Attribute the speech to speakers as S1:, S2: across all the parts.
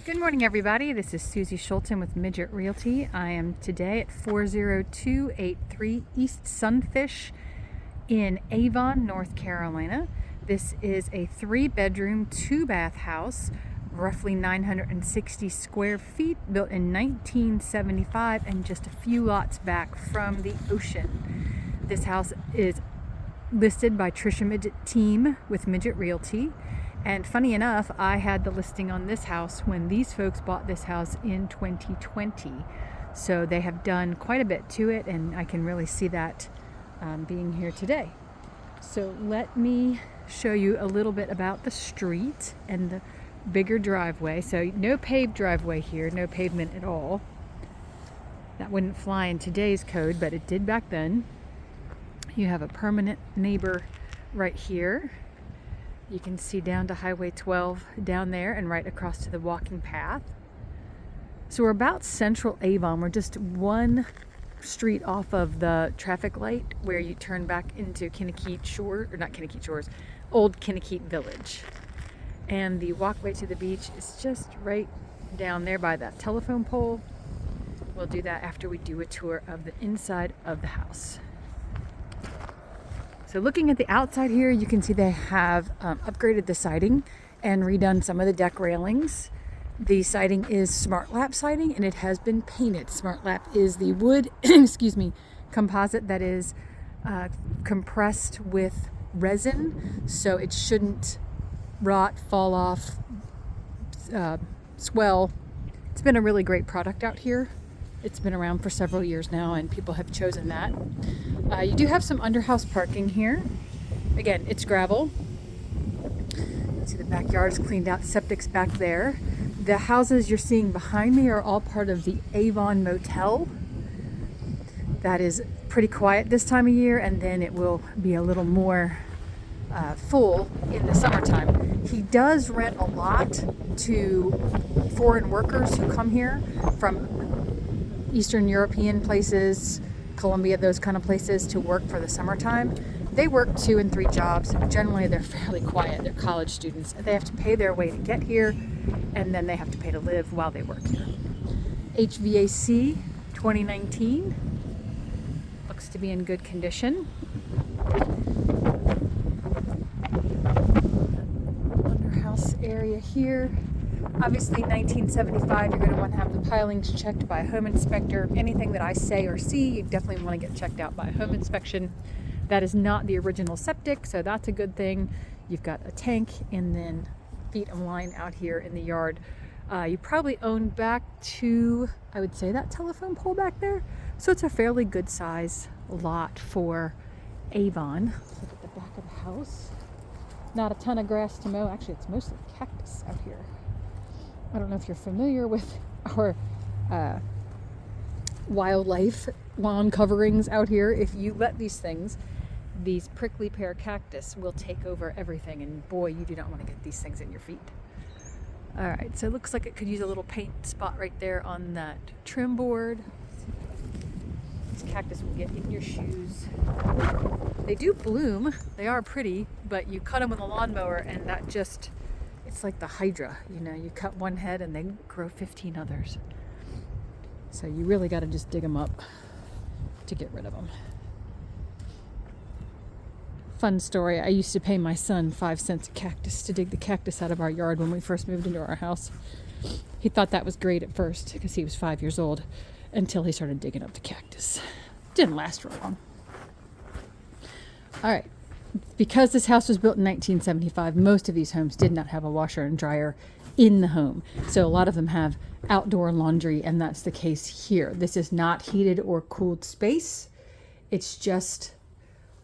S1: Good morning, everybody. This is Susie Schulten with Midget Realty. I am today at 40283 East Sunfish in Avon, North Carolina. This is a 3-bedroom, 2-bath house, roughly 960 square feet, built in 1975 and just a few lots back from the ocean. This house is listed by Trisha Midget Team with Midget Realty. And funny enough, I had the listing on this house when these folks bought this house in 2020. So they have done quite a bit to it, and I can really see that being here today. So let me show you a little bit about the street and the bigger driveway. So no paved driveway here, no pavement at all. That wouldn't fly in today's code, but it did back then. You have a permanent neighbor right here. You can see down to Highway 12 down there and right across to the walking path. So we're about central Avon. We're just one street off of the traffic light where you turn back into Kinnikeet Shores, or not Kinnikeet Shores, Old Kinnikeet Village. And the walkway to the beach is just right down there by that telephone pole. We'll do that after we do a tour of the inside of the house. So looking at the outside here, you can see they have upgraded the siding and redone some of the deck railings. The siding is Smart Lap siding and it has been painted. Smart Lap is the wood, composite that is compressed with resin, so it shouldn't rot, fall off, swell. It's been a really great product out here. It's been around for several years now and people have chosen that. You do have some underhouse parking here. Again, it's gravel. You see the backyard is cleaned out, septic's back there. The houses you're seeing behind me are all part of the Avon Motel. That is pretty quiet this time of year, and then it will be a little more full in the summertime. He does rent a lot to foreign workers who come here from Eastern European places, Colombia, those kind of places, to work for the summertime. They work 2 and 3 jobs. Generally, they're fairly quiet. They're college students. They have to pay their way to get here, and then they have to pay to live while they work here. HVAC 2019. Looks to be in good condition. Underhouse area here. Obviously, 1975, you're going to want to have the pilings checked by a home inspector. Anything that I say or see, you definitely want to get checked out by a home inspection. That is not the original septic, so that's a good thing. You've got a tank and then feet of line out here in the yard. You probably own back to, I would say, that telephone pole back there. So it's a fairly good size lot for Avon. Look at the back of the house. Not a ton of grass to mow. Actually, it's mostly cactus out here. I don't know if you're familiar with our wildlife lawn coverings out here. If you let these things, these prickly pear cactus will take over everything, and boy, you do not want to get these things in your feet. All right, so it looks like it could use a little paint spot right there on that trim board. This cactus will get in your shoes. They do bloom. They are pretty, but you cut them with a lawnmower and that just, it's like the Hydra, you know, you cut one head and they grow 15 others. So you really got to just dig them up to get rid of them. Fun story, I used to pay my son 5 cents a cactus to dig the cactus out of our yard when we first moved into our house. He thought that was great at first because he was 5 years old, until he started digging up the cactus. Didn't last for long. All right. Because this house was built in 1975, most of these homes did not have a washer and dryer in the home. So a lot of them have outdoor laundry, and that's the case here. This is not heated or cooled space. It's just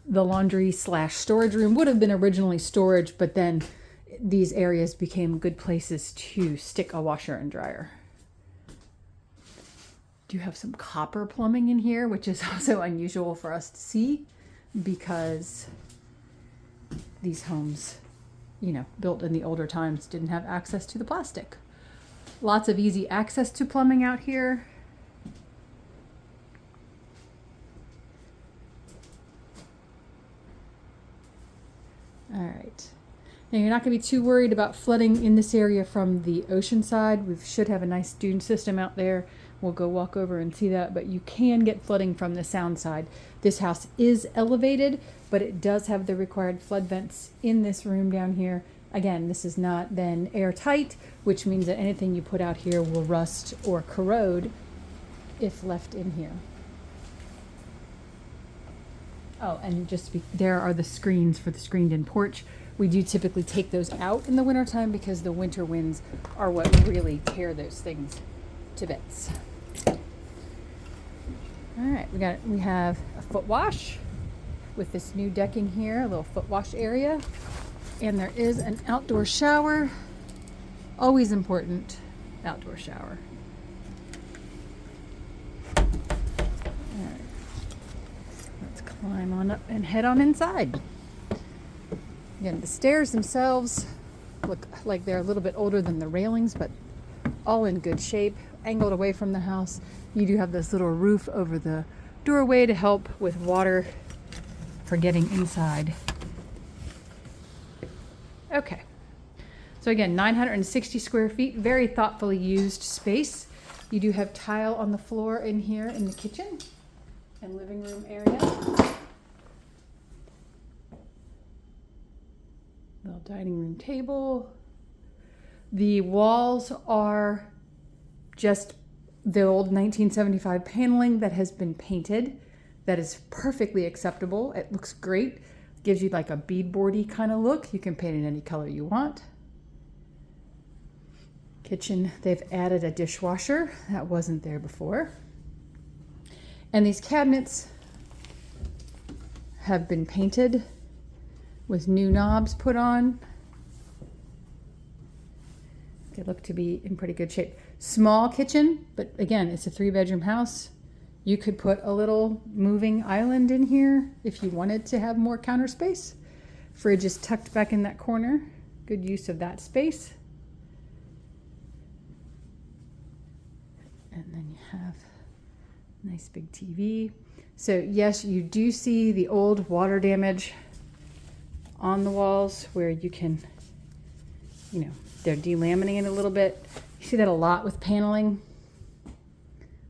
S1: the laundry / storage room. Would have been originally storage, but then these areas became good places to stick a washer and dryer. Do have some copper plumbing in here, which is also unusual for us to see because these homes, you know, built in the older times, didn't have access to the plastic. Lots of easy access to plumbing out here. All right. Now you're not going to be too worried about flooding in this area from the ocean side. We should have a nice dune system out there. We'll go walk over and see that, but you can get flooding from the sound side. This house is elevated, but it does have the required flood vents in this room down here. Again, this is not then airtight, which means that anything you put out here will rust or corrode if left in here. Oh, and there are the screens for the screened-in porch. We do typically take those out in the wintertime because the winter winds are what really tear those things to bits. All right, we have a foot wash with this new decking here, a little foot wash area. And there is an outdoor shower. Always important, outdoor shower. All right. Let's climb on up and head on inside. Again, the stairs themselves look like they're a little bit older than the railings, but all in good shape, angled away from the house. You do have this little roof over the doorway to help with water for getting inside. Okay, so again, 960 square feet, very thoughtfully used space. You do have tile on the floor in here in the kitchen and living room area. Little dining room table. The walls are just the old 1975 paneling that has been painted. That is perfectly acceptable. It looks great. Gives you like a beadboardy kind of look. You can paint it any color you want. Kitchen, they've added a dishwasher. That wasn't there before. And these cabinets have been painted with new knobs put on. They look to be in pretty good shape. Small kitchen, but again, it's a 3-bedroom house. You could put a little moving island in here if you wanted to have more counter space. Fridge is tucked back in that corner. Good use of that space. And then you have a nice big TV. So yes, you do see the old water damage on the walls where you can, they're delaminating a little bit. You see that a lot with paneling.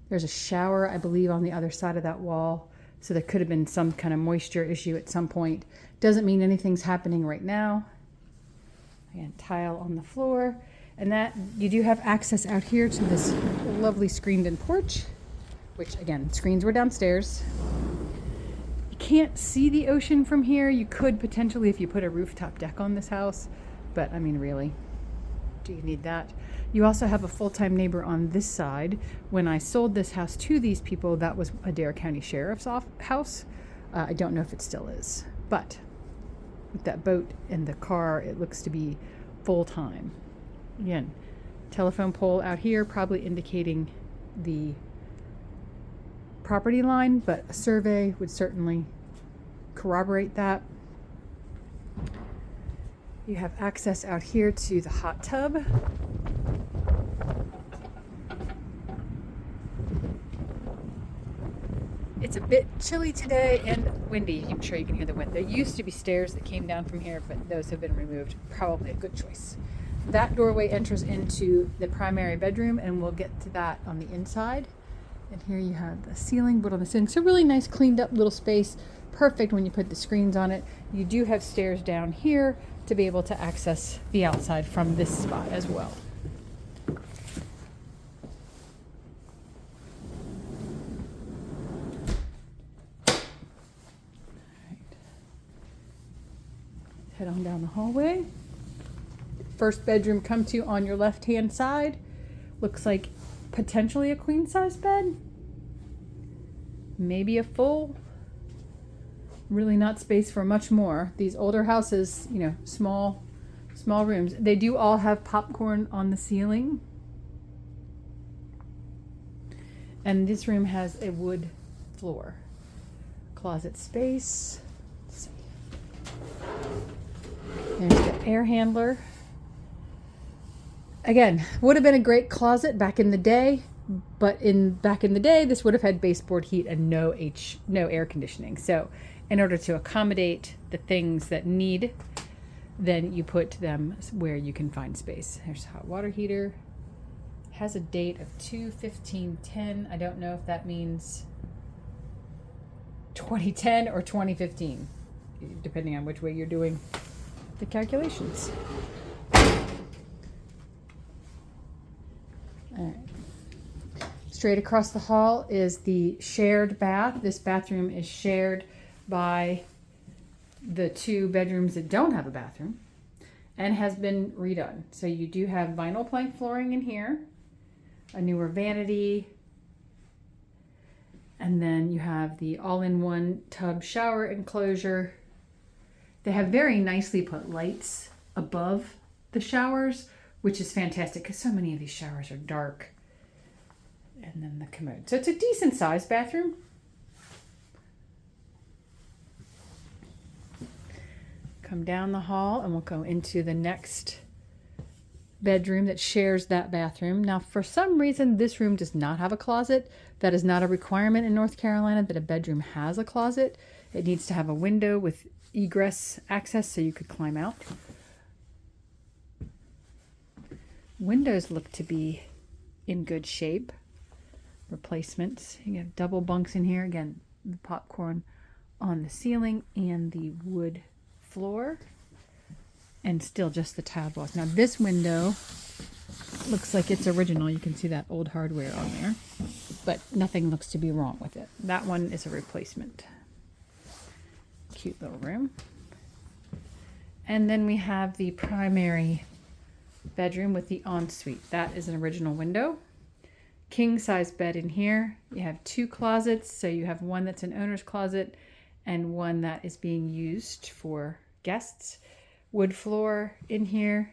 S1: There's a shower, I believe, on the other side of that wall. So there could have been some kind of moisture issue at some point. Doesn't mean anything's happening right now. Again, tile on the floor. And that you do have access out here to this lovely screened-in porch, which again, screens were downstairs. You can't see the ocean from here. You could potentially if you put a rooftop deck on this house, but I mean, really, do you need that? You also have a full-time neighbor on this side. When I sold this house to these people, that was a Dare County Sheriff's house. I don't know if it still is, but with that boat and the car, it looks to be full-time. Again, telephone pole out here, probably indicating the property line, but a survey would certainly corroborate that. You have access out here to the hot tub. It's a bit chilly today and windy. I'm sure you can hear the wind. There used to be stairs that came down from here, but those have been removed. Probably a good choice. That doorway enters into the primary bedroom, and we'll get to that on the inside. And here you have the ceiling, wood on the ceiling. So really nice, cleaned up little space. Perfect when you put the screens on it. You do have stairs down here to be able to access the outside from this spot as well. Head on down the hallway. First bedroom come to on your left hand side. Looks like potentially a queen size bed. Maybe a full. Really not space for much more. These older houses, small rooms. They do all have popcorn on the ceiling. And this room has a wood floor. Closet space. Let's see. There's the air handler. Again, would have been a great closet back in the day, but back in the day, this would have had baseboard heat and no air conditioning. So in order to accommodate the things that need then you put them where you can find space. There's a hot water heater. Has a date of 2/15/10. I don't know if that means 2010 or 2015, depending on which way you're doing the calculations. All right. Straight across the hall is the shared bath. This bathroom is shared by the 2 bedrooms that don't have a bathroom and has been redone. So you do have vinyl plank flooring in here, a newer vanity, and then you have the all-in-one tub shower enclosure. They have very nicely put lights above the showers, which is fantastic because so many of these showers are dark. And then the commode. So it's a decent sized bathroom. Come down the hall and we'll go into the next bedroom that shares that bathroom. Now, for some reason, this room does not have a closet. That is not a requirement in North Carolina that a bedroom has a closet. It needs to have a window with egress access so you could climb out. Windows look to be in good shape. Replacements. You have double bunks in here. Again, the popcorn on the ceiling and the wood floor. And still just the tiled walls. Now this window looks like it's original. You can see that old hardware on there. But nothing looks to be wrong with it. That one is a replacement. Cute little room. And then we have the primary bedroom with the ensuite. That is an original window. King size bed in here. You have 2 closets. So you have one that's an owner's closet and one that is being used for guests. Wood floor in here.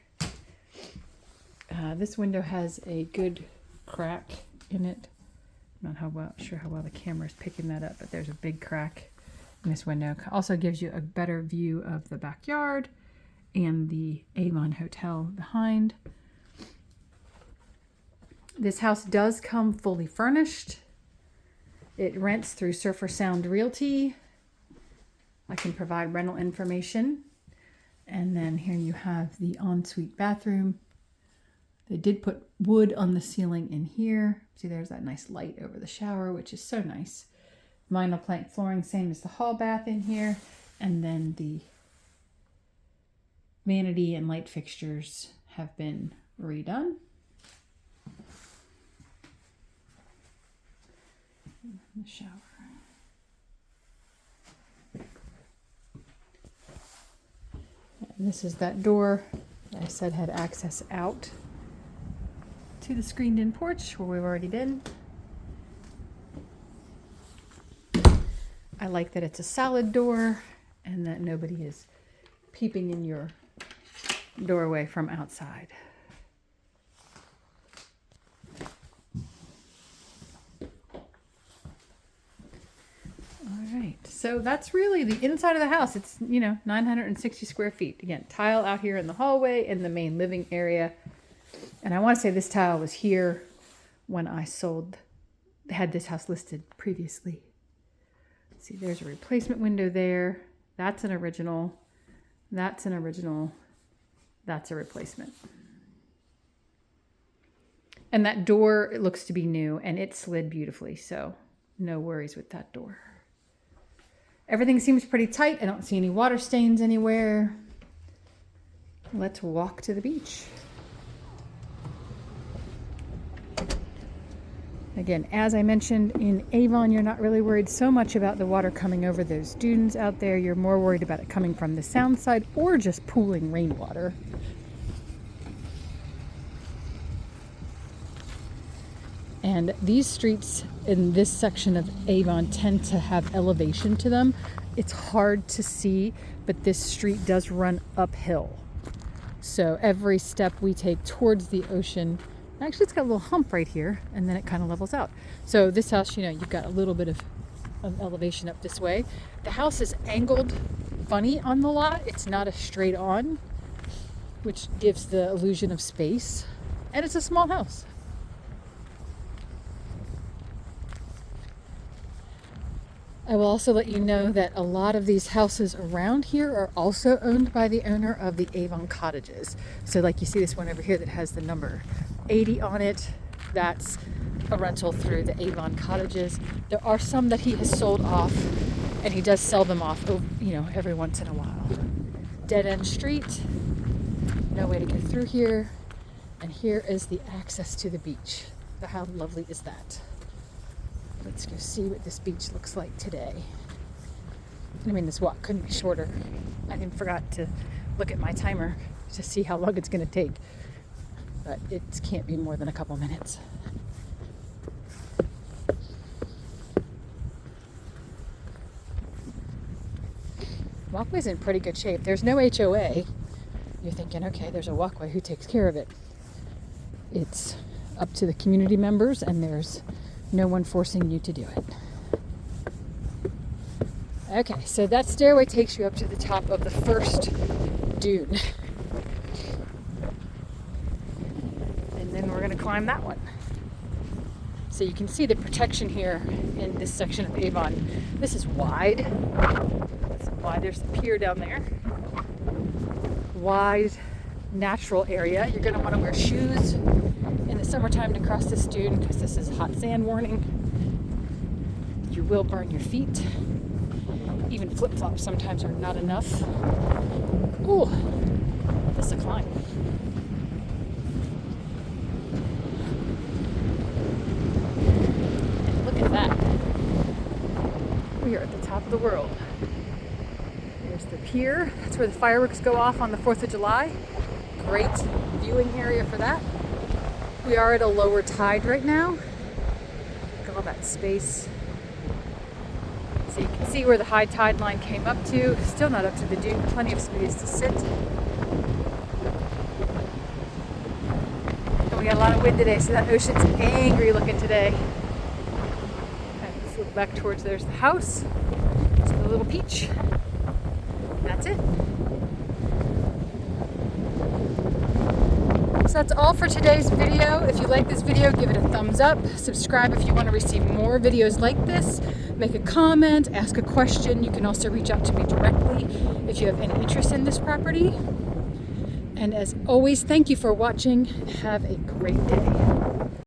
S1: This window has a good crack in it. I'm not sure how well the camera is picking that up, but there's a big crack in this window. Also gives you a better view of the backyard and the Avon Hotel behind. This house does come fully furnished. It rents through Surfer Sound Realty. I can provide rental information. And then here you have the ensuite bathroom. They did put wood on the ceiling in here. See, there's that nice light over the shower, which is so nice. Vinyl plank flooring, same as the hall bath in here. And then the vanity and light fixtures have been redone. The shower. And this is that door that I said had access out to the screened-in porch where we've already been. I like that it's a solid door and that nobody is peeping in your doorway from outside. All right, so that's really the inside of the house. It's, 960 square feet. Again, tile out here in the hallway in the main living area. And I want to say this tile was here when I had this house listed previously. See, there's a replacement window there. That's an original. That's an original. That's a replacement. And that door, it looks to be new and it slid beautifully. So no worries with that door. Everything seems pretty tight. I don't see any water stains anywhere. Let's walk to the beach. Again, as I mentioned, in Avon, you're not really worried so much about the water coming over those dunes out there. You're more worried about it coming from the sound side or just pooling rainwater. And these streets in this section of Avon tend to have elevation to them. It's hard to see, but this street does run uphill. So every step we take towards the ocean, actually it's got a little hump right here, and then it kind of levels out. So this house, you've got a little bit of elevation up this way. The house is angled funny on the lot. It's not a straight on, which gives the illusion of space. And it's a small house. I will also let you know that a lot of these houses around here are also owned by the owner of the Avon cottages. So like you see this one over here that has the number 80 on it, that's a rental through the Avon cottages. There are some that he has sold off, and he does sell them off, you know, every once in a while. Dead end street, no way to get through here, and here is the access to the beach. How lovely is that? Let's go see what this beach looks like today. I mean, this walk couldn't be shorter. I even forgot to look at my timer to see how long it's going to take, but it can't be more than a couple minutes. Walkway's in pretty good shape. There's no HOA. You're thinking, okay, there's a walkway, who takes care of it? It's up to the community members, and there's no one forcing you to do it. Okay, so that stairway takes you up to the top of the first dune. And then we're going to climb that one. So you can see the protection here in this section of Avon. This is wide. That's wide. There's the pier down there. Wide, natural area. You're going to want to wear shoes in the summertime to cross this dune because this is hot sand warning. You will burn your feet. Even flip-flops sometimes are not enough. Ooh, this is a climb. And look at that. We are at the top of the world. There's the pier. That's where the fireworks go off on the 4th of July. Great viewing area for that. We are at a lower tide right now. Look at all that space. So you can see where the high tide line came up to. Still not up to the dune. Plenty of space to sit. And we got a lot of wind today, so that ocean's angry looking today. Okay, let's look back towards, there's the house. There's the little peach. That's it. So that's all for today's video. If you like this video, give it a thumbs up. Subscribe if you want to receive more videos like this. Make a comment, ask a question. You can also reach out to me directly if you have any interest in this property. And as always, thank you for watching. Have a great day.